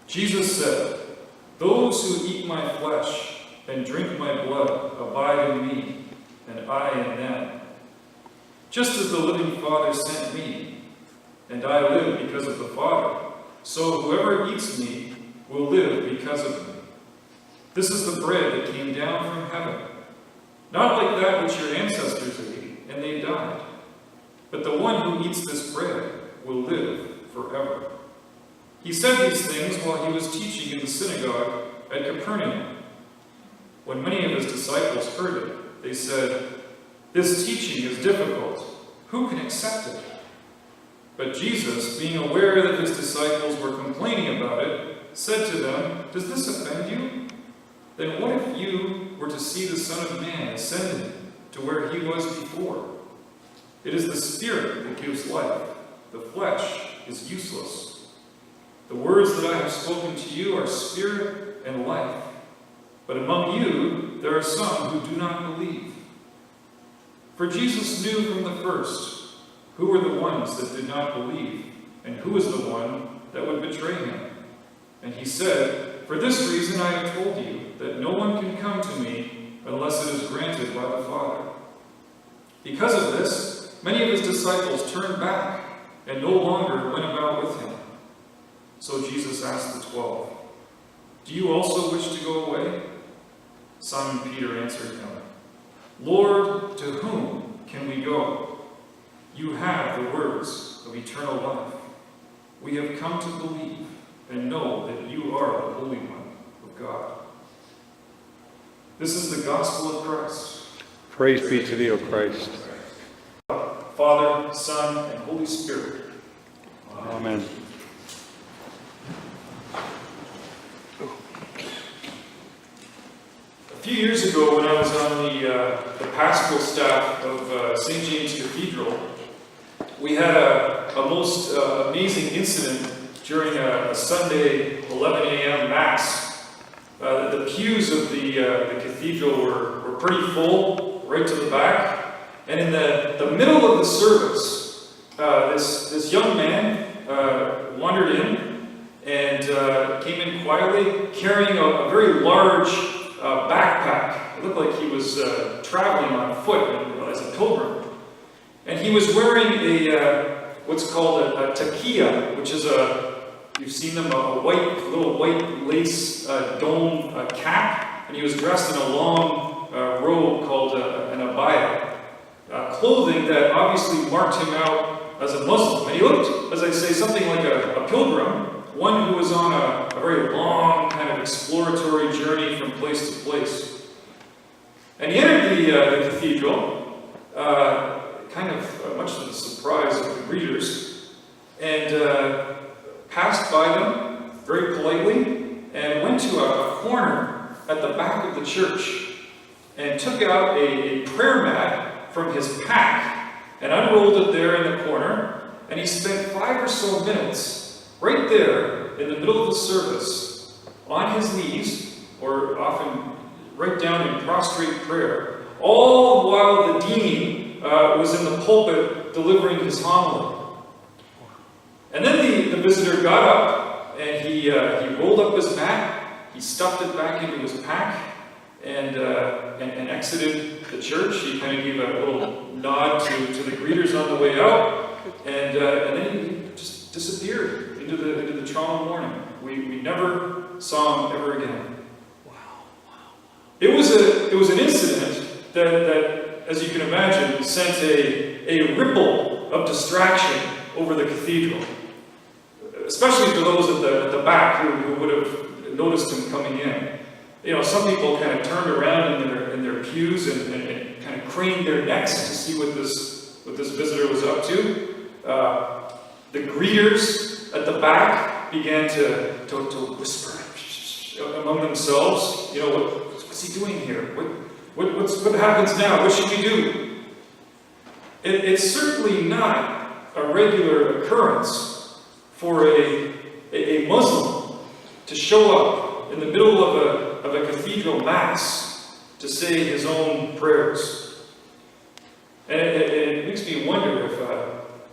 Jesus said, "Those who eat my flesh and drink my blood abide in me, and I in them. Just as the living Father sent me, and I live because of the Father, so whoever eats me will live because of me. This is the bread that came down from heaven, not like that which your ancestors ate, and they died. But the one who eats this bread will live forever." He said these things while he was teaching in the synagogue at Capernaum. When many of his disciples heard it, they said, "This teaching is difficult. Who can accept it?" But Jesus, being aware that his disciples were complaining about it, said to them, "Does this offend you? Then what if you were to see the Son of Man ascending to where he was before? It is the Spirit that gives life. The flesh is useless. The words that I have spoken to you are spirit and life. But among you there are some who do not believe." For Jesus knew from the first who were the ones that did not believe, and who was the one that would betray him. And he said, "For this reason I have told you that no one can come to me unless it is granted by the Father." Because of this, many of his disciples turned back and no longer went about with him. So Jesus asked the 12, "Do you also wish to go away?" Simon Peter answered him, "Lord, to whom can we go? You have the words of eternal life. We have come to believe and know that you are the Holy One of God." This is the gospel of Christ. Praise be to thee, O Christ. Father, Son, and Holy Spirit. Amen. A few years ago, when I was on the pastoral staff of St. James Cathedral, we had a most amazing incident during a Sunday 11 a.m. Mass. The pews of the cathedral were pretty full, right to the back. And in the middle of the service, this young man wandered in and came in quietly, carrying a very large backpack. It looked like he was traveling on foot as a pilgrim. And he was wearing what's called a takia, which is you've seen them, a little white lace dome cap. And he was dressed in a long robe called an abaya. Clothing that obviously marked him out as a Muslim. And he looked, as I say, something like a pilgrim, one who was on a very long kind of exploratory journey from place to place. And he entered the cathedral, kind of much to the surprise of the greeters, and passed by them very politely, and went to a corner at the back of the church, and took out a prayer mat from his pack, and unrolled it there in the corner, and he spent 5 or so minutes right there in the middle of the service, on his knees, or often right down in prostrate prayer, all while the dean was in the pulpit delivering his homily. And then the visitor got up, and he rolled up his mat, he stuffed it back into his pack, and exited the church. He kind of gave a little nod to the greeters on the way out, and then he just disappeared into the Toronto morning. We never saw him ever again. Wow. It was an incident that, as you can imagine, sent a ripple of distraction over the cathedral, especially for those at the back who would have noticed him coming in. You know, some people kind of turned around in their pews and kind of craned their necks to see what this visitor was up to. The greeters at the back began to whisper among themselves. You know, what's he doing here? What happens now? What should we do? It's certainly not a regular occurrence for a Muslim to show up in the middle of a cathedral mass to say his own prayers. And it makes me wonder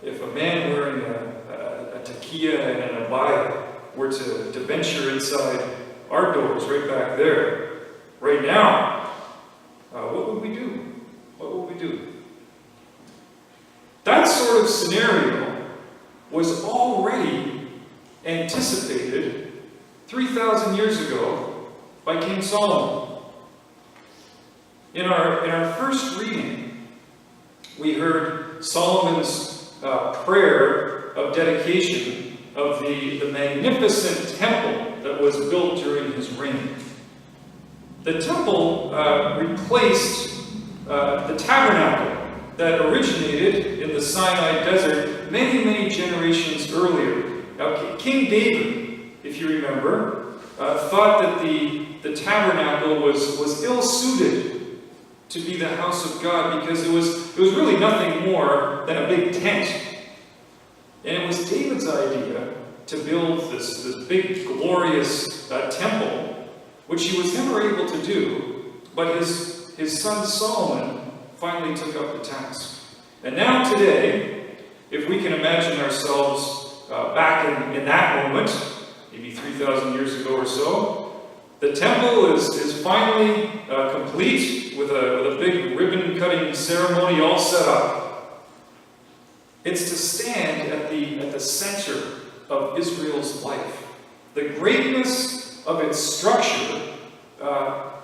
if a man wearing a takia and an abaya were to venture inside our doors right back there, right now, what would we do? What would we do? That sort of scenario was already anticipated 3,000 years ago by King Solomon. In our first reading, we heard Solomon's prayer of dedication of the magnificent temple that was built during his reign. The temple replaced the tabernacle that originated in the Sinai desert many, many generations earlier. Now, King David, if you remember, thought that the tabernacle was ill-suited to be the house of God because it was really nothing more than a big tent. And it was David's idea to build this big, glorious temple, which he was never able to do, but his son Solomon finally took up the task. And now today, if we can imagine ourselves back in that moment, maybe 3,000 years ago or so, the temple is finally complete with a big ribbon-cutting ceremony all set up. It's to stand at the center of Israel's life. The greatness of its structure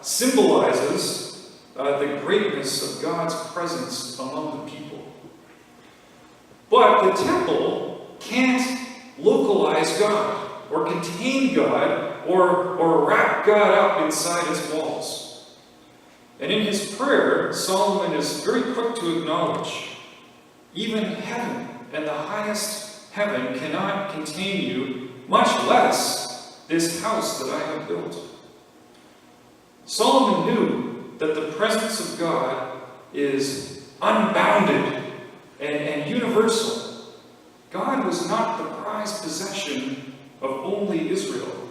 symbolizes the greatness of God's presence among the people. But the temple can't localize God, or contain God, or wrap God up inside its walls. And in his prayer, Solomon is very quick to acknowledge, even heaven and the highest heaven cannot contain you, much less this house that I have built. Solomon knew that the presence of God is unbounded and universal. God was not the prized possession of only Israel.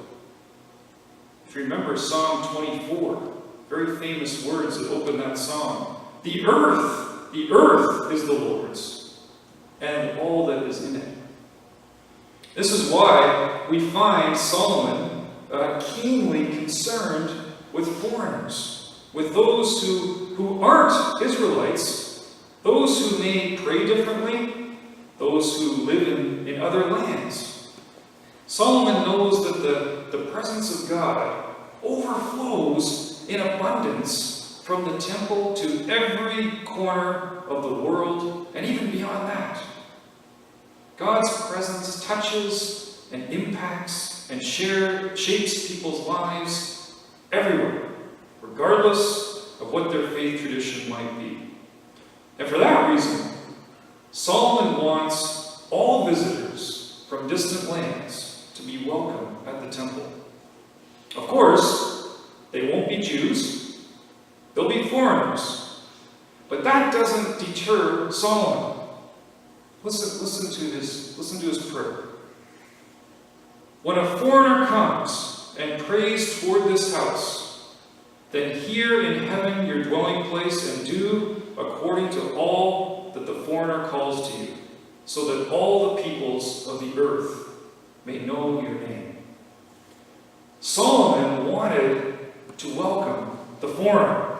If you remember Psalm 24, very famous words that open that psalm. The earth is the Lord's, and all that is in it. This is why we find Solomon keenly concerned with foreigners, with those who aren't Israelites, those who may pray differently, those who live in other lands. Solomon knows that the presence of God overflows in abundance from the temple to every corner of the world, and even beyond that. God's presence touches and impacts and shapes people's lives everywhere, regardless of what their faith tradition might be. And for that reason, Solomon wants all visitors from distant lands to be welcome at the temple. Of course, they won't be Jews, they'll be foreigners. But that doesn't deter Solomon. Listen to his prayer. When a foreigner comes and prays toward this house, then hear in heaven your dwelling place and do according to all that the foreigner calls to you, so that all the peoples of the earth may know your name. Solomon wanted to welcome the foreigner.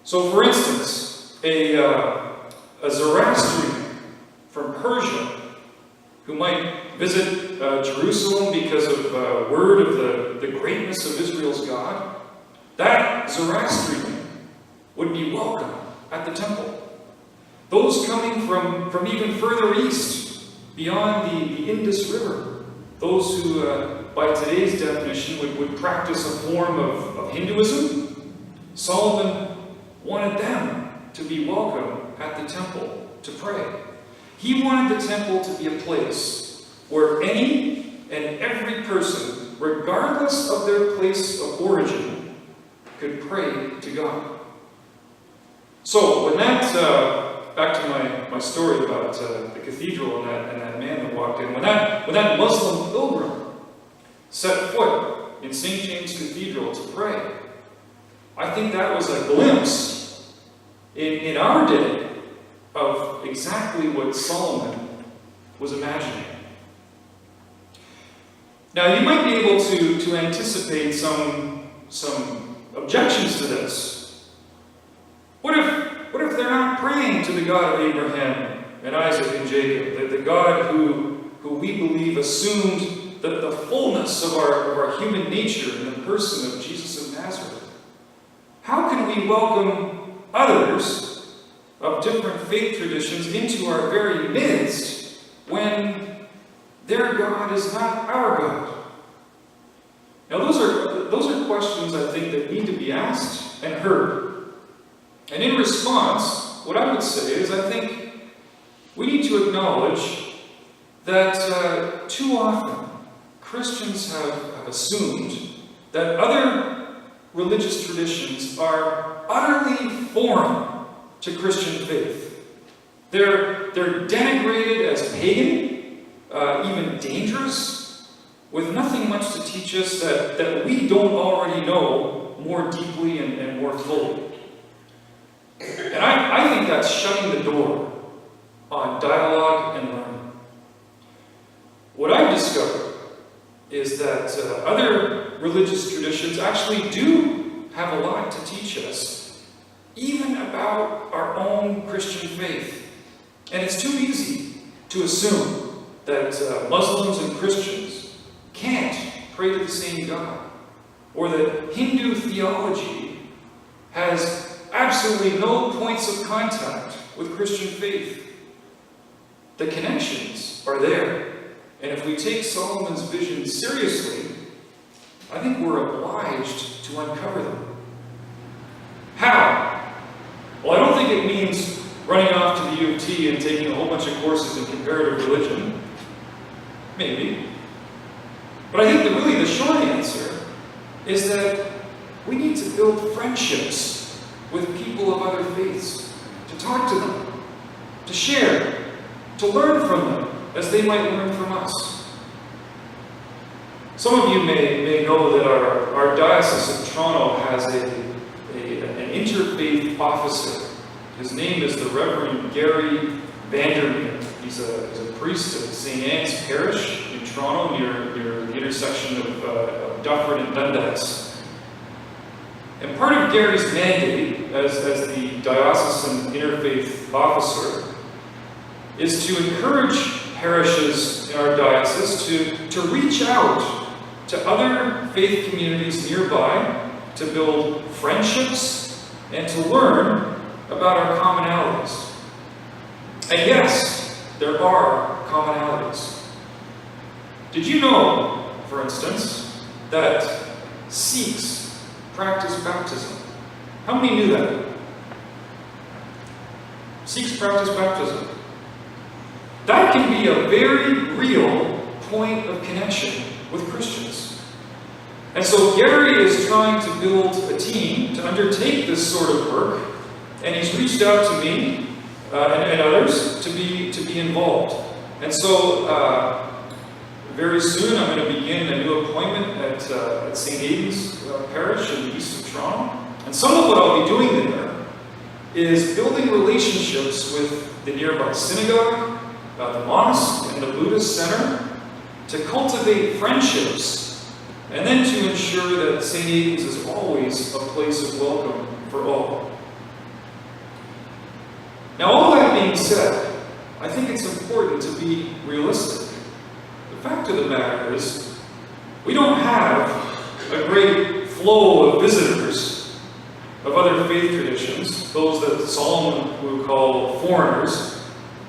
So, for instance, a Zoroastrian from Persia who might visit Jerusalem because of word of the greatness of Israel's God, that Zoroastrian would be welcome at the temple. Those coming from even further east, beyond the Indus River, those who, by today's definition, would practice a form of Hinduism, Solomon wanted them to be welcome at the temple to pray. He wanted the temple to be a place where any and every person, regardless of their place of origin, could pray to God. So, when that, back to my story about the cathedral and that man that walked in, when that Muslim pilgrim set foot in St. James Cathedral to pray, I think that was a glimpse in our day of exactly what Solomon was imagining. Now, you might be able to anticipate some objections to this. What if they're not praying to the God of Abraham and Isaac and Jacob, the God who we believe assumed the fullness of our human nature in the person of Jesus of Nazareth? How can we welcome others of different faith traditions into our very midst when their God is not our God? Now, those are questions, I think, that need to be asked and heard. And in response, what I would say is I think we need to acknowledge that too often Christians have assumed that other religious traditions are utterly foreign to Christian faith. They're denigrated as pagan, even dangerous, with nothing much to teach us that we don't already know more deeply and more fully. And I think that's shutting the door on dialogue and learning. What I've discovered is that other religious traditions actually do have a lot to teach us, even about our own Christian faith. And it's too easy to assume that Muslims and Christians can't pray to the same God, or that Hindu theology has absolutely no points of contact with Christian faith. The connections are there, and if we take Solomon's vision seriously, I think we're obliged to uncover them. How? Well, I don't think it means running off to the U of T and taking a whole bunch of courses in comparative religion. Maybe. But I think that really the short answer is that we need to build friendships with people of other faiths, to talk to them, to share, to learn from them as they might learn from us. Some of you may know that our Diocese of Toronto has an interfaith officer. His name is the Reverend Gary Vandermeer. He's a priest of St. Anne's Parish in Toronto, near the intersection of Dufferin and Dundas. And part of Gary's mandate as the diocesan interfaith officer is to encourage parishes in our diocese to reach out to other faith communities nearby, to build friendships, and to learn about our commonalities. And yes, there are commonalities. Did you know, for instance, that Sikhs practice baptism? How many knew that? Sikhs practice baptism. That can be a very real point of connection with Christians. And so Gary is trying to build a team to undertake this sort of work, and he's reached out to me and others to be involved. And so very soon I'm going to begin a new appointment at St. Aidan's Parish in the east of Toronto. And some of what I'll be doing there is building relationships with the nearby synagogue, the mosque, and the Buddhist center to cultivate friendships, and then to ensure that St. Aidan's is always a place of welcome for all. Now, all that being said, I think it's important to be realistic. The fact of the matter is, we don't have a great flow of visitors of other faith traditions, those that Solomon would call foreigners.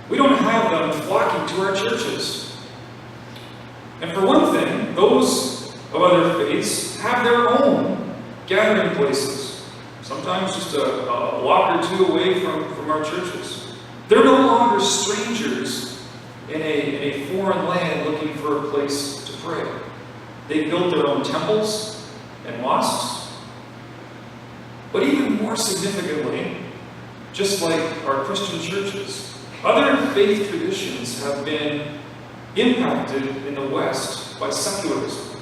We don't have them flocking to our churches. And for one thing, those of other faiths have their own gathering places, sometimes just a block or two away from our churches. They're no longer strangers in a foreign land looking for a place to pray. They built their own temples and mosques. But even more significantly, just like our Christian churches, other faith traditions have been impacted in the West by secularism.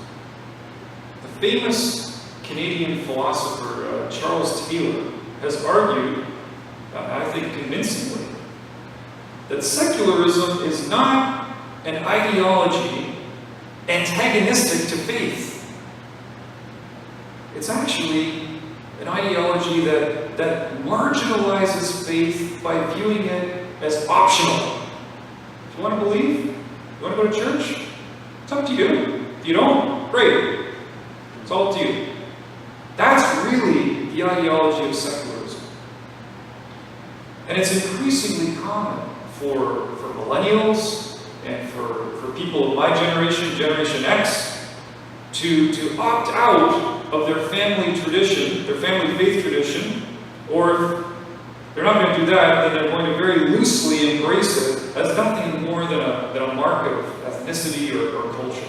The famous Canadian philosopher Charles Taylor has argued, I think convincingly, that secularism is not an ideology antagonistic to faith. It's actually an ideology that marginalizes faith by viewing it as optional. If you want to believe, you want to go to church, it's up to you. If you don't, great. It's all up to you. That's really the ideology of secularism. And it's increasingly common for millennials and for people of my generation, Generation X, to opt out of their family tradition, their family faith tradition, or if they're not going to do that, then they're going to very loosely embrace it as nothing more than a mark of ethnicity or culture.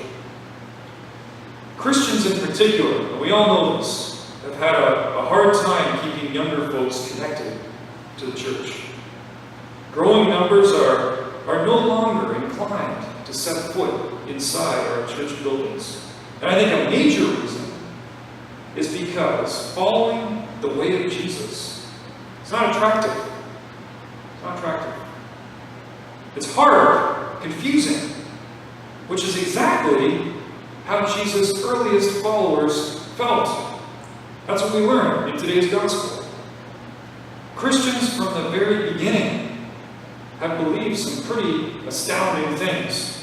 Christians in particular, and we all know this, have had a hard time keeping younger folks connected to the church. Growing numbers are no longer inclined to set foot inside our church buildings. And I think a major reason is because following the way of Jesus is not attractive. It's not attractive. It's hard, confusing, which is exactly how Jesus' earliest followers felt. That's what we learn in today's gospel. Christians from the very beginning have believed some pretty astounding things.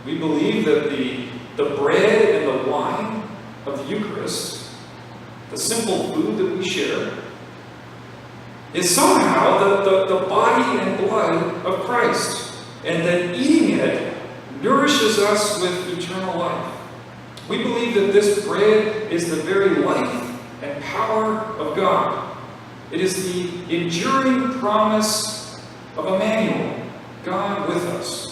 We believe that the bread and the wine of the Eucharist, the simple food that we share, is somehow the body and blood of Christ, and that eating it nourishes us with eternal life. We believe that this bread is the very life and power of God. It is the enduring promise of Emmanuel, God with us.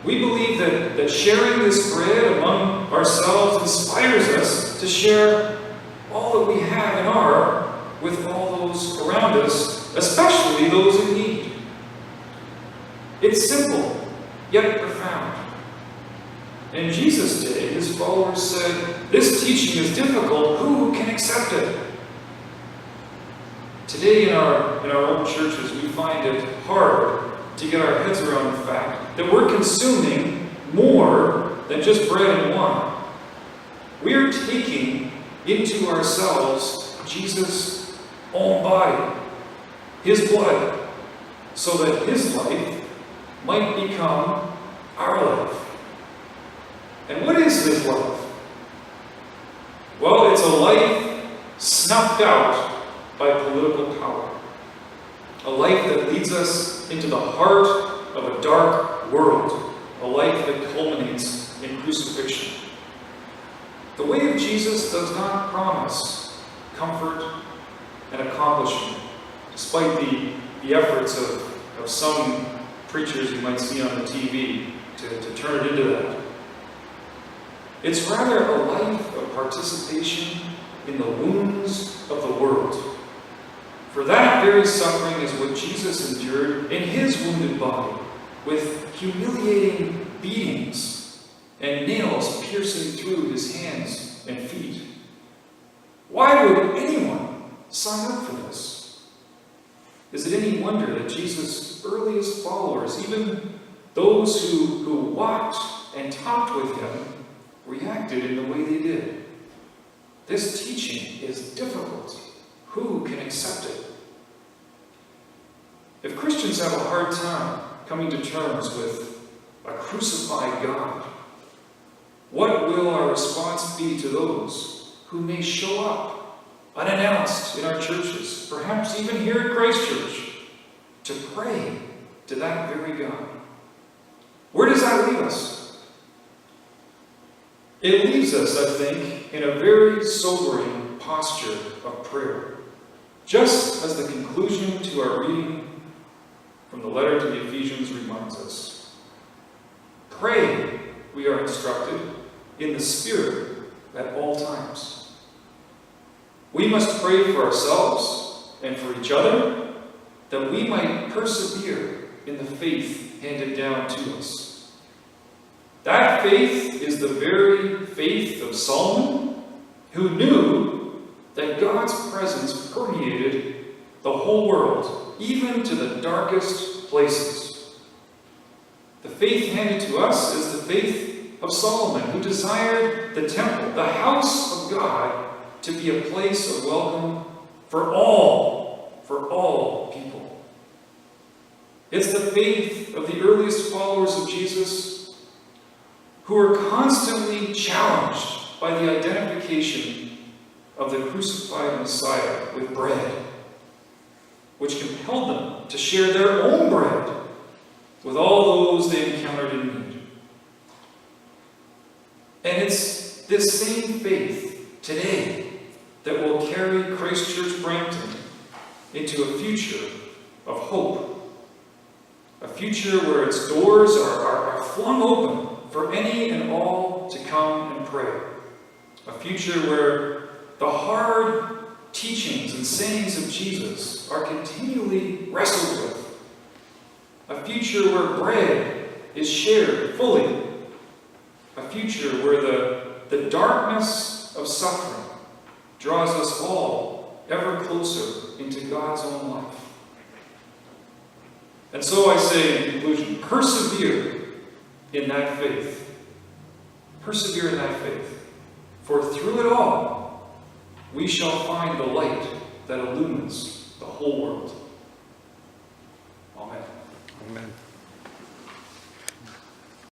We believe that sharing this bread among ourselves inspires us to share all that we have and are with all those around us, especially those in need. It's simple, yet profound. In Jesus' day, his followers said, "This teaching is difficult. Who can accept it?" Today in our own churches, we find it hard to get our heads around the fact that we're consuming more than just bread and wine. We are taking into ourselves Jesus' own body, his blood, so that his life might become our life. And what is his life? Well, it's a life snuffed out by political power. A life that leads us into the heart of a dark world. A life that culminates in crucifixion. The way of Jesus does not promise comfort and accomplishment, despite the efforts of some preachers you might see on the TV to turn it into that. It's rather a life of participation in the wounds of the world. For that very suffering is what Jesus endured in his wounded body, with humiliating beatings and nails piercing through his hands and feet. Why would anyone sign up for this? Is it any wonder that Jesus' earliest followers, even those who walked and talked with him, reacted in the way they did? This teaching is difficult. Who can accept it? If Christians have a hard time coming to terms with a crucified God, what will our response be to those who may show up unannounced in our churches, perhaps even here at Christ Church, to pray to that very God? Where does that leave us? It leaves us, I think, in a very sobering posture of prayer. Just as the conclusion to our reading from the letter to the Ephesians reminds us. Pray, we are instructed, in the Spirit at all times. We must pray for ourselves and for each other, that we might persevere in the faith handed down to us. That faith is the very faith of Solomon, who knew that God's presence permeated the whole world, even to the darkest places. The faith handed to us is the faith of Solomon, who desired the temple, the house of God, to be a place of welcome for all people. It's the faith of the earliest followers of Jesus who are constantly challenged by the identification of the crucified Messiah with bread, which compelled them to share their own bread with all those they encountered in need. And it's this same faith today that will carry Christ Church Brampton into a future of hope. A future where its doors are flung open for any and all to come and pray. A future where the hard teachings and sayings of Jesus are continually wrestled with. A future where bread is shared fully. A future where the darkness of suffering draws us all ever closer into God's own life. And so I say in conclusion, persevere in that faith. Persevere in that faith. For through it all, we shall find the light that illumines the whole world.